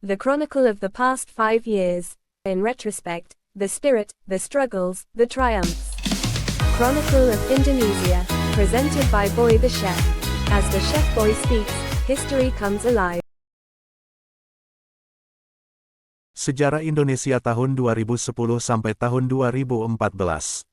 the chronicle of the past 5 years. In retrospect, the spirit, the struggles, the triumphs. Chronicle of Indonesia, presented by Boy the Chef. As the Chef Boy speaks, history comes alive. Sejarah Indonesia tahun 2010 sampai tahun 2014.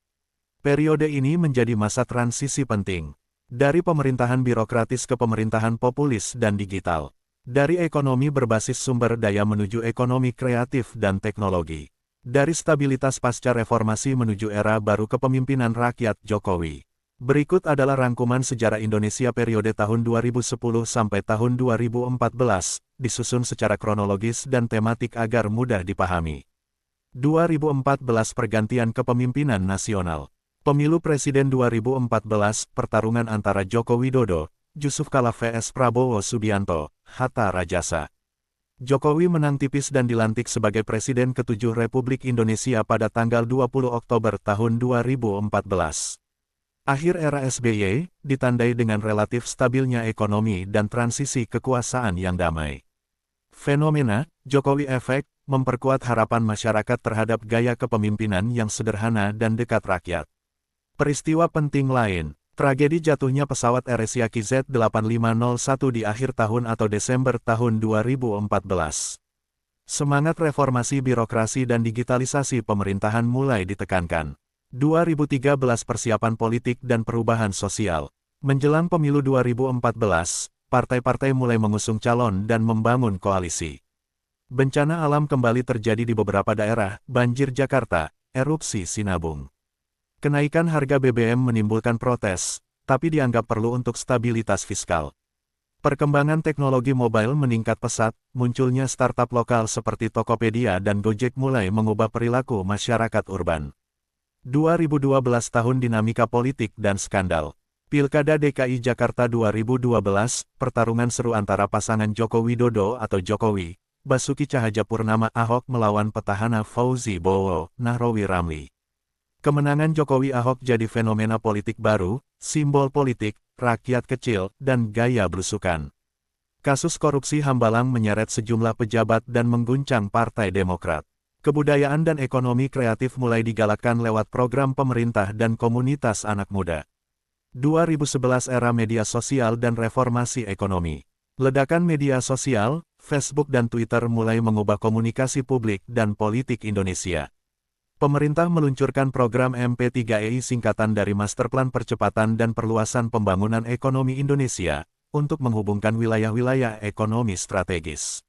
Periode ini menjadi masa transisi penting. Dari pemerintahan birokratis ke pemerintahan populis dan digital. Dari ekonomi berbasis sumber daya menuju ekonomi kreatif dan teknologi. Dari stabilitas pasca reformasi menuju era baru kepemimpinan rakyat Jokowi. Berikut adalah rangkuman sejarah Indonesia periode tahun 2010 sampai tahun 2014, disusun secara kronologis dan tematik agar mudah dipahami. 2014 Pergantian kepemimpinan nasional. Pemilu Presiden 2014, pertarungan antara Joko Widodo, Jusuf Kalla vs Prabowo Subianto, Hatta Rajasa. Jokowi menang tipis dan dilantik sebagai Presiden ke-7 Republik Indonesia pada tanggal 20 Oktober tahun 2014. Akhir era SBY, ditandai dengan relatif stabilnya ekonomi dan transisi kekuasaan yang damai. Fenomena Jokowi Efek memperkuat harapan masyarakat terhadap gaya kepemimpinan yang sederhana dan dekat rakyat. Peristiwa penting lain. Tragedi jatuhnya pesawat AirAsia KZ8501 di akhir tahun atau Desember tahun 2014. Semangat reformasi birokrasi dan digitalisasi pemerintahan mulai ditekankan. 2013 Persiapan politik dan perubahan sosial. Menjelang pemilu 2014, partai-partai mulai mengusung calon dan membangun koalisi. Bencana alam kembali terjadi di beberapa daerah, banjir Jakarta, erupsi Sinabung. Kenaikan harga BBM menimbulkan protes, tapi dianggap perlu untuk stabilitas fiskal. Perkembangan teknologi mobile meningkat pesat, munculnya startup lokal seperti Tokopedia dan Gojek mulai mengubah perilaku masyarakat urban. 2012 tahun dinamika politik dan skandal. Pilkada DKI Jakarta 2012, pertarungan seru antara pasangan Joko Widodo atau Jokowi, Basuki Cahayapurnama Ahok melawan petahana Fauzi Bowo, Nahrawi Ramli. Kemenangan Jokowi Ahok jadi fenomena politik baru, simbol politik, rakyat kecil, dan gaya belusukan. Kasus korupsi Hambalang menyeret sejumlah pejabat dan mengguncang Partai Demokrat. Kebudayaan dan ekonomi kreatif mulai digalakkan lewat program pemerintah dan komunitas anak muda. 2011 era media sosial dan reformasi ekonomi. Ledakan media sosial, Facebook dan Twitter mulai mengubah komunikasi publik dan politik Indonesia. Pemerintah meluncurkan program MP3EI singkatan dari Masterplan Percepatan dan Perluasan Pembangunan Ekonomi Indonesia, untuk menghubungkan wilayah-wilayah ekonomi strategis.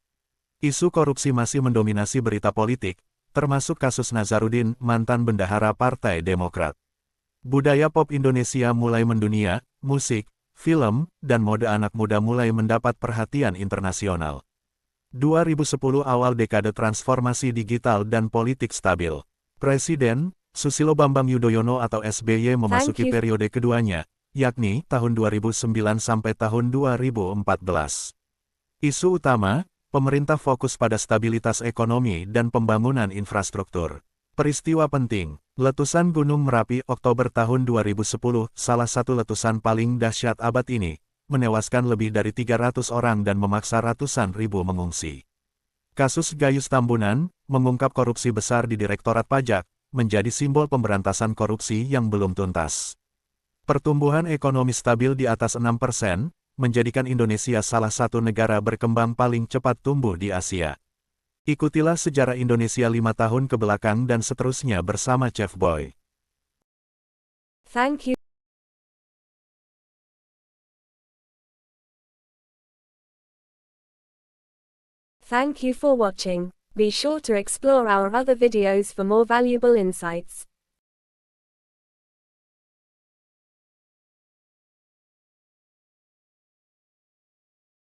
Isu korupsi masih mendominasi berita politik, termasuk kasus Nazarudin, mantan bendahara Partai Demokrat. Budaya pop Indonesia mulai mendunia, musik, film, dan mode anak muda mulai mendapat perhatian internasional. 2010 awal dekade transformasi digital dan politik stabil. Presiden, Susilo Bambang Yudhoyono atau SBY memasuki periode keduanya, yakni tahun 2009 sampai tahun 2014. Isu utama, pemerintah fokus pada stabilitas ekonomi dan pembangunan infrastruktur. Peristiwa penting, letusan Gunung Merapi Oktober tahun 2010, salah satu letusan paling dahsyat abad ini, menewaskan lebih dari 300 orang dan memaksa ratusan ribu mengungsi. Kasus Gayus Tambunan, mengungkap korupsi besar di Direktorat Pajak, menjadi simbol pemberantasan korupsi yang belum tuntas. Pertumbuhan ekonomi stabil di atas 6%, menjadikan Indonesia salah satu negara berkembang paling cepat tumbuh di Asia. Ikutilah sejarah Indonesia 5 tahun ke belakang dan seterusnya bersama Chef Boy. Thank you. Thank you for watching. Be sure to explore our other videos for more valuable insights.